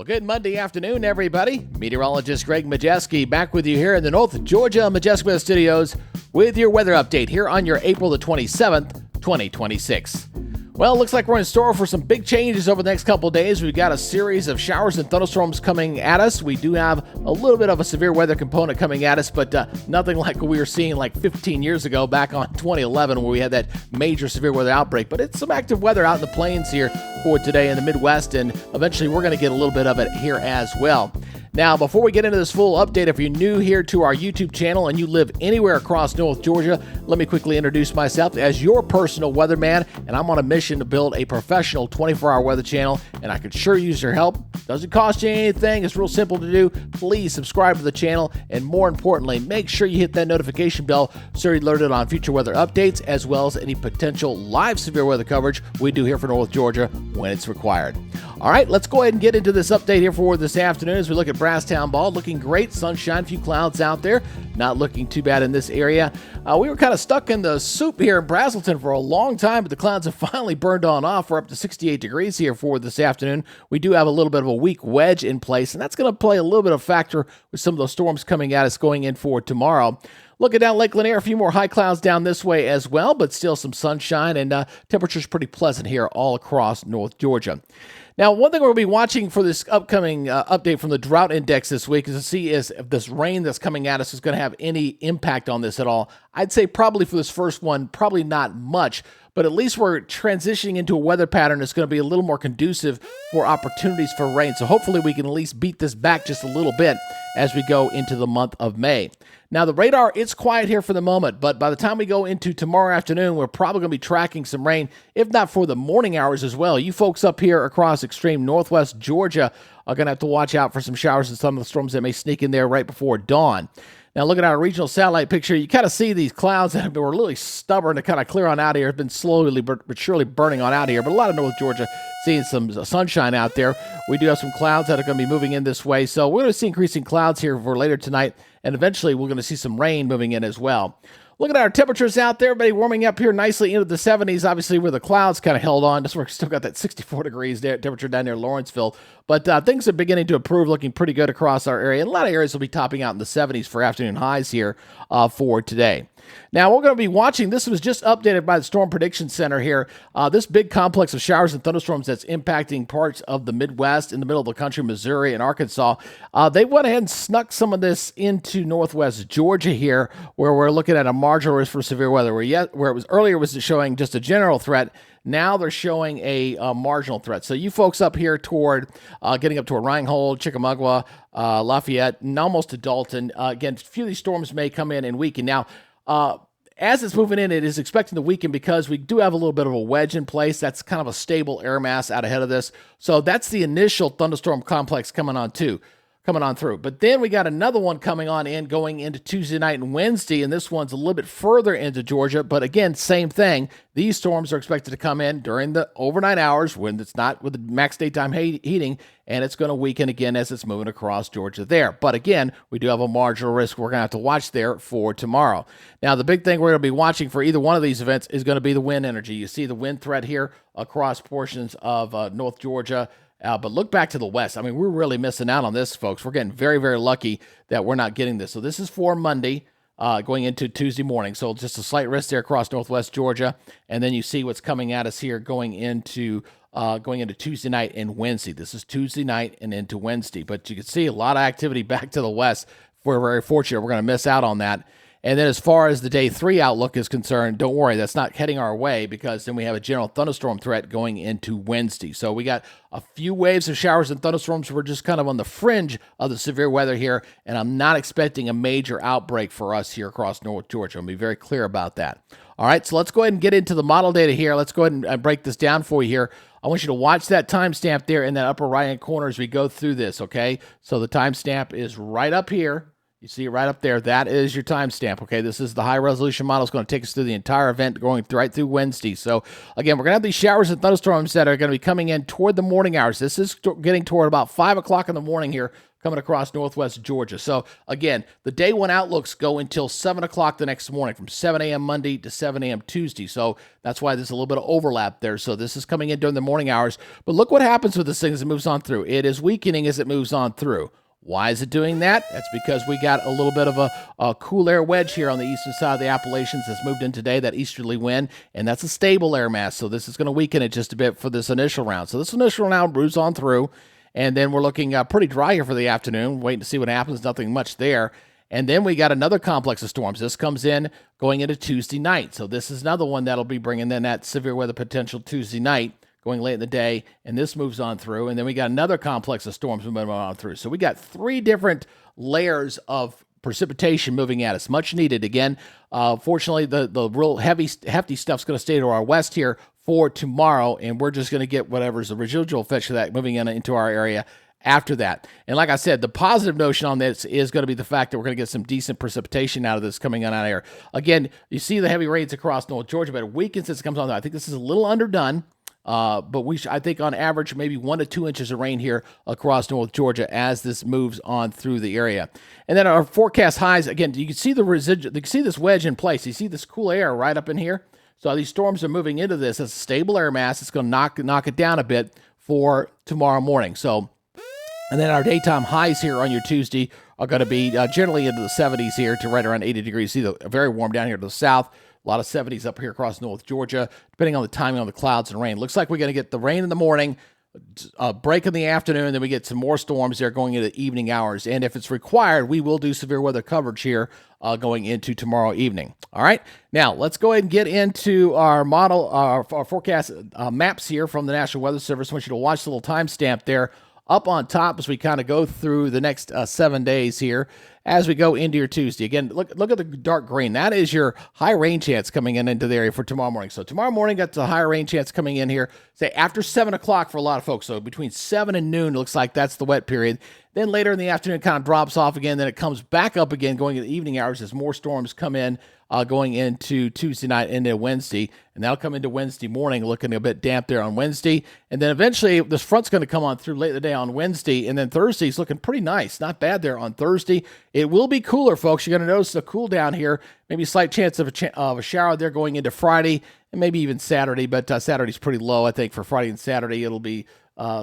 Well, good Monday afternoon, everybody. Meteorologist Greg Majewski back with you here in the North Georgia Majestic Studios with your weather update here on your April the 27th, 2026. Well, it looks like we're in store for some big changes over the next couple of days. We've got a series of showers and thunderstorms coming at us. We do have a little bit of a severe weather component coming at us, but nothing like what we were seeing like 15 years ago back on 2011 where we had that major severe weather outbreak. But it's some active weather out in the plains here for today in the Midwest, and eventually we're going to get a little bit of it here as well. Now, before we get into this full update, if you're new here to our YouTube channel and you live anywhere across North Georgia, let me quickly introduce myself as your personal weatherman, and I'm on a mission to build a professional 24-hour weather channel, and I could sure use your help. Doesn't cost you anything. It's real simple to do. Please subscribe to the channel, and more importantly, make sure you hit that notification bell so you're alerted on future weather updates as well as any potential live severe weather coverage we do here for North Georgia when it's required. All right, let's go ahead and get into this update here for this afternoon as we look at Brasstown Ball. Looking great. Sunshine, a few clouds out there. Not looking too bad in this area. We were kind of stuck in the soup here in Brazelton for a long time, but the clouds have finally burned on off. We're up to 68 degrees here for this afternoon. We do have a little bit of a weak wedge in place, and that's going to play a little bit of a factor with some of those storms coming at us going in for tomorrow. Looking down Lake Lanier, a few more high clouds down this way as well, but still some sunshine, and temperatures pretty pleasant here all across North Georgia. Now, one thing we'll be watching for this upcoming update from the drought index this week is to see if this rain that's coming at us is going to have any impact on this at all. I'd say probably for this first one, probably not much, but at least we're transitioning into a weather pattern that's going to be a little more conducive for opportunities for rain. So hopefully we can at least beat this back just a little bit as we go into the month of May. Now, the radar, it's quiet here for the moment, but by the time we go into tomorrow afternoon, we're probably going to be tracking some rain, if not for the morning hours as well. You folks up here across extreme northwest Georgia are going to have to watch out for some showers and thunderstorms that may sneak in there right before dawn. Now, looking at our regional satellite picture, you kind of see these clouds that were really stubborn to kind of clear on out of here. It's been slowly but surely burning on out of here, but a lot of North Georgia seeing some sunshine out there. We do have some clouds that are going to be moving in this way, so we're going to see increasing clouds here for later tonight, and eventually we're going to see some rain moving in as well. Looking at our temperatures out there, everybody warming up here nicely into the 70s, obviously where the clouds kind of held on. Just we're still got that 64 degrees there, temperature down near Lawrenceville. But things are beginning to improve, looking pretty good across our area. And a lot of areas will be topping out in the 70s for afternoon highs here for today. Now, we're going to be watching, this was just updated by the Storm Prediction Center here, this big complex of showers and thunderstorms that's impacting parts of the Midwest, in the middle of the country, Missouri and Arkansas. They went ahead and snuck some of this into northwest Georgia here, where we're looking at a marginal risk for severe weather, where it was earlier was showing just a general threat. Now they're showing a marginal threat. So you folks up here toward getting up to Reinhold, Chickamauga, Lafayette, and almost to Dalton, again, a few of these storms may come in and weaken. Now, as it's moving in, it is expecting to weaken because we do have a little bit of a wedge in place. That's kind of a stable air mass out ahead of this. So that's the initial thunderstorm complex coming on through. But then we got another one coming on in going into Tuesday night and Wednesday, and this one's a little bit further into Georgia. But again, same thing. These storms are expected to come in during the overnight hours when it's not with the max daytime heating, and it's going to weaken again as it's moving across Georgia there. But again, we do have a marginal risk we're going to have to watch there for tomorrow. Now, the big thing we're going to be watching for either one of these events is going to be the wind energy. You see the wind threat here across portions of North Georgia. But look back to the west. I mean, we're really missing out on this, folks. We're getting very, very lucky that we're not getting this. So this is for Monday going into Tuesday morning. So just a slight risk there across northwest Georgia. And then you see what's coming at us here going into Tuesday night and Wednesday. This is Tuesday night and into Wednesday. But you can see a lot of activity back to the west. We're very fortunate we're going to miss out on that. And then as far as the day 3 outlook is concerned, don't worry, that's not heading our way because then we have a general thunderstorm threat going into Wednesday. So we got a few waves of showers and thunderstorms. We're just kind of on the fringe of the severe weather here, and I'm not expecting a major outbreak for us here across North Georgia. I'll be very clear about that. All right, so let's go ahead and get into the model data here. Let's go ahead and break this down for you here. I want you to watch that timestamp there in that upper right-hand corner as we go through this, okay? So the timestamp is right up here. You see it right up there. That is your timestamp, okay? This is the high-resolution model. It's going to take us through the entire event going right through Wednesday. So, again, we're going to have these showers and thunderstorms that are going to be coming in toward the morning hours. This is getting toward about 5 o'clock in the morning here, coming across northwest Georgia. So, again, the day one outlooks go until 7 o'clock the next morning, from 7 a.m. Monday to 7 a.m. Tuesday. So, that's why there's a little bit of overlap there. So, this is coming in during the morning hours. But look what happens with this thing as it moves on through. It is weakening as it moves on through. Why is it doing that? That's because we got a little bit of a cool air wedge here on the eastern side of the Appalachians that's moved in today, that easterly wind, and that's a stable air mass. So this is going to weaken it just a bit for this initial round. So this initial round moves on through, and then we're looking pretty dry here for the afternoon, waiting to see what happens. Nothing much there. And then we got another complex of storms. This comes in going into Tuesday night. So this is another one that'll be bringing in that severe weather potential Tuesday night, going late in the day, and this moves on through. And then we got another complex of storms moving on through. So we got 3 different layers of precipitation moving at us. Much needed. Again, fortunately, the real hefty stuff's going to stay to our west here for tomorrow, and we're just going to get whatever's the residual effects of that moving into our area after that. And like I said, the positive notion on this is going to be the fact that we're going to get some decent precipitation out of this coming on out of here. Again, you see the heavy rains across North Georgia, but it weakens as it comes on. I think this is a little underdone. But I think on average, maybe 1 to 2 inches of rain here across North Georgia as this moves on through the area. And then our forecast highs, again, you can see the residual, you can see this wedge in place. You see this cool air right up in here. So these storms are moving into this as a stable air mass. It's going to knock it down a bit for tomorrow morning. So, and then our daytime highs here on your Tuesday are going to be generally into the 70s here to right around 80 degrees. See the very warm down here to the south. A lot of 70s up here across North Georgia, depending on the timing on the clouds and rain. Looks like we're going to get the rain in the morning, a break in the afternoon, then we get some more storms there going into the evening hours. And if it's required, we will do severe weather coverage here going into tomorrow evening. All right. Now, let's go ahead and get into our model, our forecast maps here from the National Weather Service. I want you to watch the little timestamp there up on top as we kind of go through the next 7 days here as we go into your Tuesday. Again, look at the dark green. That is your high rain chance coming into the area for tomorrow morning. So tomorrow morning got the higher rain chance coming in here, say after 7 o'clock for a lot of folks. So between 7 and noon, it looks like that's the wet period. Then later in the afternoon, it kind of drops off again. Then it comes back up again going into the evening hours as more storms come in going into Tuesday night into Wednesday. And that'll come into Wednesday morning, looking a bit damp there on Wednesday. And then eventually this front's going to come on through late in the day on Wednesday. And then Thursday's looking pretty nice. Not bad there on Thursday. It will be cooler, folks. You're going to notice the cool down here. Maybe a slight chance of a shower there going into Friday and maybe even Saturday. But Saturday's pretty low, I think, for Friday and Saturday. It'll be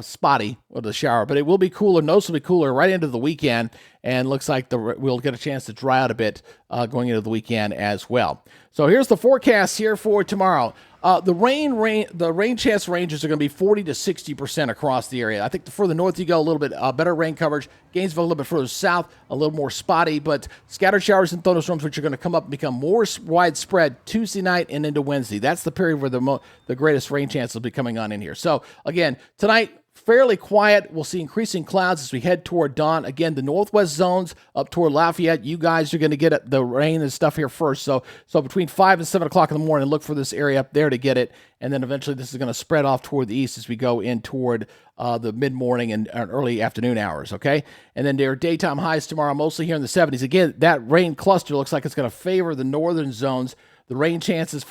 spotty with the shower, but it will be cooler, noticeably cooler right into the weekend, and looks like we'll get a chance to dry out a bit going into the weekend as well. So here's the forecast here for tomorrow. The rain chance ranges are going to be 40 to 60% across the area. I think the further north you go, a little bit better rain coverage. Gainesville a little bit further south, a little more spotty, but scattered showers and thunderstorms, which are going to come up and become more widespread Tuesday night and into Wednesday. That's the period where the greatest rain chance will be coming on in here. So again, tonight, fairly quiet. We'll see increasing clouds as we head toward dawn. Again, the northwest zones up toward Lafayette, you guys are going to get the rain and stuff here first. So between 5 and 7 o'clock in the morning, look for this area up there to get it. And then eventually this is going to spread off toward the east as we go in toward the mid-morning and early afternoon hours, okay? And then their daytime highs tomorrow, mostly here in the 70s. Again, that rain cluster looks like it's going to favor the northern zones. The rain chances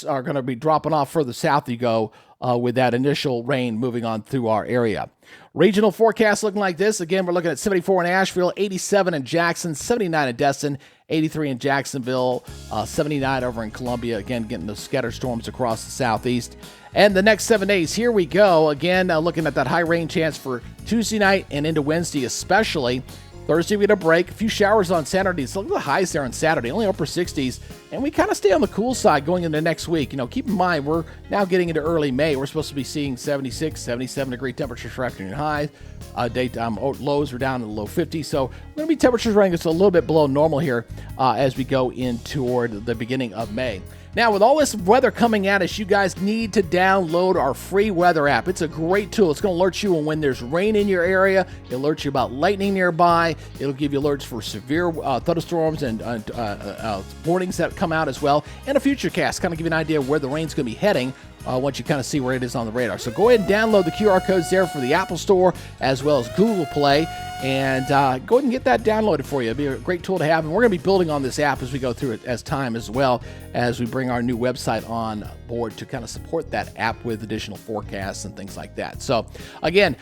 are going to be dropping off further south you go with that initial rain moving on through our area. Regional forecast looking like this. Again, we're looking at 74 in Asheville, 87 in Jackson, 79 in Destin, 83 in Jacksonville, 79 over in Columbia. Again, getting those scattered storms across the southeast. And the next 7 days, here we go. Again, looking at that high rain chance for Tuesday night and into Wednesday especially. Thursday, we get a break. A few showers on Saturday. So look at the highs there on Saturday, only upper 60s. And we kind of stay on the cool side going into next week. You know, keep in mind, we're now getting into early May. We're supposed to be seeing 76, 77-degree temperatures for afternoon highs. Daytime lows are down in the low 50s. So we're going to be temperatures running just a little bit below normal here as we go in toward the beginning of May. Now, with all this weather coming at us, you guys need to download our free weather app. It's a great tool. It's going to alert you when there's rain in your area. It alerts you about lightning nearby. It'll give you alerts for severe thunderstorms and warnings that come out as well. And a future cast, kind of give you an idea of where the rain's going to be heading once you kind of see where it is on the radar. So go ahead and download the QR codes there for the Apple Store as well as Google Play, and go ahead and get that downloaded for you. It'll be a great tool to have, and we're going to be building on this app as we go through it as time, as well as we bring our new website on board to kind of support that app with additional forecasts and things like that. So again,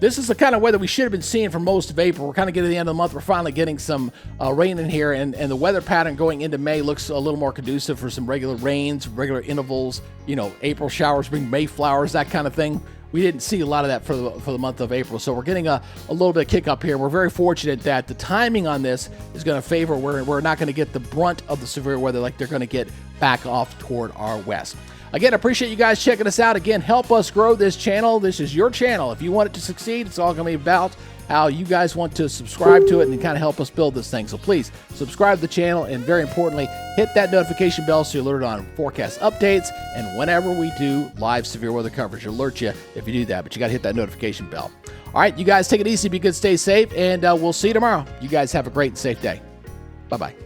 this is the kind of weather we should have been seeing for most of April. We're kind of getting to the end of the month. We're finally getting some rain in here, and the weather pattern going into May looks a little more conducive for some regular rains, regular intervals. You know, April showers bring May flowers, that kind of thing. We didn't see a lot of that for the month of April, so we're getting a little bit of kick up here. We're very fortunate that the timing on this is going to favor where we're not going to get the brunt of the severe weather like they're going to get back off toward our west. Again, I appreciate you guys checking us out. Again, help us grow this channel. This is your channel. If you want it to succeed, it's all going to be about how you guys want to subscribe to it and kind of help us build this thing. So please subscribe to the channel, and very importantly, hit that notification bell so you're alerted on forecast updates. And whenever we do live severe weather coverage, it'll alert you if you do that. But you got to hit that notification bell. All right, you guys take it easy, be good, stay safe, and we'll see you tomorrow. You guys have a great and safe day. Bye-bye.